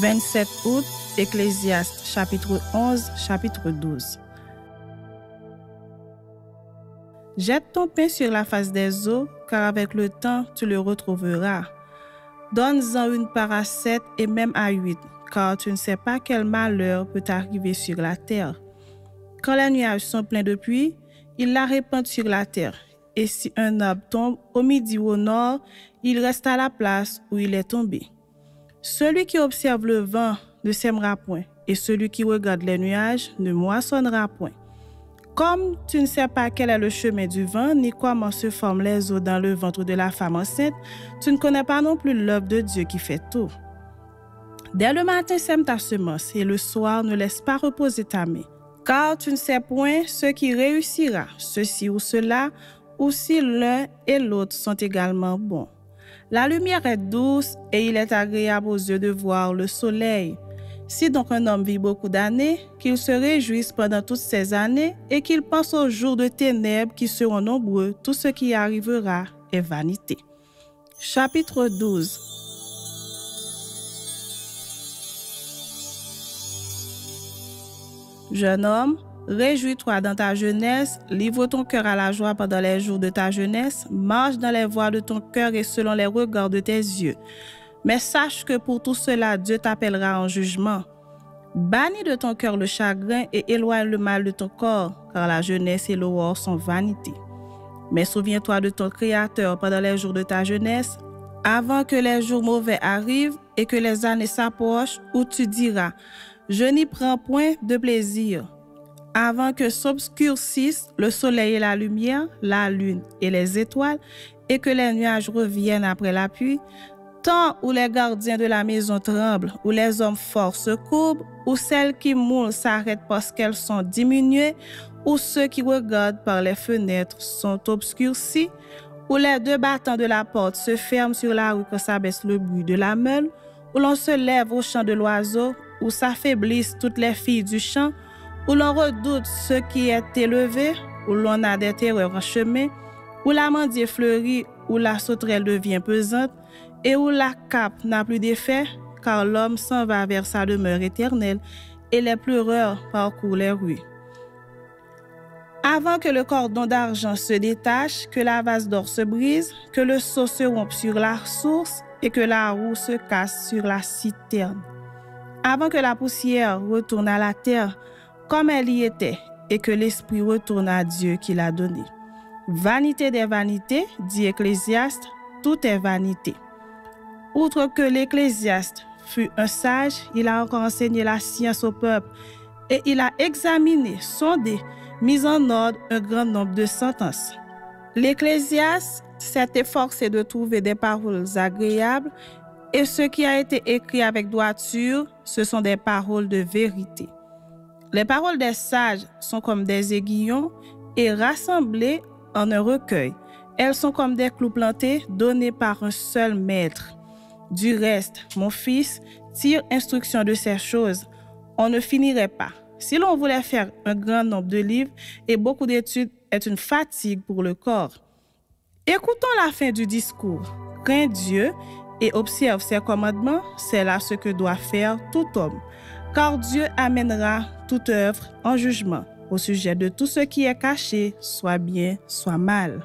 27 août, Ecclésiaste, chapitre 11, chapitre 12. Jette ton pain sur la face des eaux, car avec le temps, tu le retrouveras. Donne-en une part à 7 et même à 8, car tu ne sais pas quel malheur peut arriver sur la terre. Quand les nuages sont pleins de pluie, ils la répandent sur la terre. Et si un arbre tombe au midi ou au nord, il reste à la place où il est tombé. Celui qui observe le vent ne sèmera point, et celui qui regarde les nuages ne moissonnera point. Comme tu ne sais pas quel est le chemin du vent, ni comment se forment les eaux dans le ventre de la femme enceinte, tu ne connais pas non plus l'œuvre de Dieu qui fait tout. Dès le matin, sème ta semence, et le soir, ne laisse pas reposer ta main. Car tu ne sais point ce qui réussira, ceci ou cela, ou si l'un et l'autre sont également bons. La lumière est douce et il est agréable aux yeux de voir le soleil. Si donc un homme vit beaucoup d'années, qu'il se réjouisse pendant toutes ces années et qu'il pense aux jours de ténèbres qui seront nombreux, tout ce qui arrivera est vanité. Chapitre 12. Jeune homme, réjouis-toi dans ta jeunesse, livre ton cœur à la joie pendant les jours de ta jeunesse, marche dans les voies de ton cœur et selon les regards de tes yeux. Mais sache que pour tout cela, Dieu t'appellera en jugement. Bannis de ton cœur le chagrin et éloigne le mal de ton corps, car la jeunesse et l'aurore sont vanité. Mais souviens-toi de ton Créateur pendant les jours de ta jeunesse, avant que les jours mauvais arrivent et que les années s'approchent, où tu diras « Je n'y prends point de plaisir ». Avant que s'obscurcissent le soleil et la lumière, la lune et les étoiles, et que les nuages reviennent après la pluie, temps où les gardiens de la maison tremblent, où les hommes forts se courbent, où celles qui moulent s'arrêtent parce qu'elles sont diminuées, où ceux qui regardent par les fenêtres sont obscurcis, où les deux battants de la porte se ferment sur la rue quand s'abaisse le bruit de la meule, où l'on se lève au chant de l'oiseau, où s'affaiblissent toutes les filles du champ, où l'on redoute ce qui est élevé, où l'on a des terreurs en chemin, où l'amandier fleurit, où la sauterelle devient pesante, et où la cape n'a plus d'effet, car l'homme s'en va vers sa demeure éternelle, et les pleureurs parcourent les rues. Avant que le cordon d'argent se détache, que la vase d'or se brise, que le seau se rompe sur la source, et que la roue se casse sur la citerne. Avant que la poussière retourne à la terre, comme elle y était, et que l'esprit retourne à Dieu qui l'a donné. Vanité des vanités, dit Ecclésiaste, tout est vanité. Outre que l'Ecclésiaste fut un sage, il a encore enseigné la science au peuple, et il a examiné, sondé, mis en ordre un grand nombre de sentences. L'Ecclésiaste s'est efforcé de trouver des paroles agréables, et ce qui a été écrit avec droiture, ce sont des paroles de vérité. Les paroles des sages sont comme des aiguillons et rassemblées en un recueil. Elles sont comme des clous plantés donnés par un seul maître. Du reste, mon fils, tire instruction de ces choses. On ne finirait pas. Si l'on voulait faire un grand nombre de livres et beaucoup d'études est une fatigue pour le corps. Écoutons la fin du discours. Crains Dieu et observe ses commandements, c'est là ce que doit faire tout homme. Car Dieu amènera toute œuvre en jugement au sujet de tout ce qui est caché, soit bien, soit mal.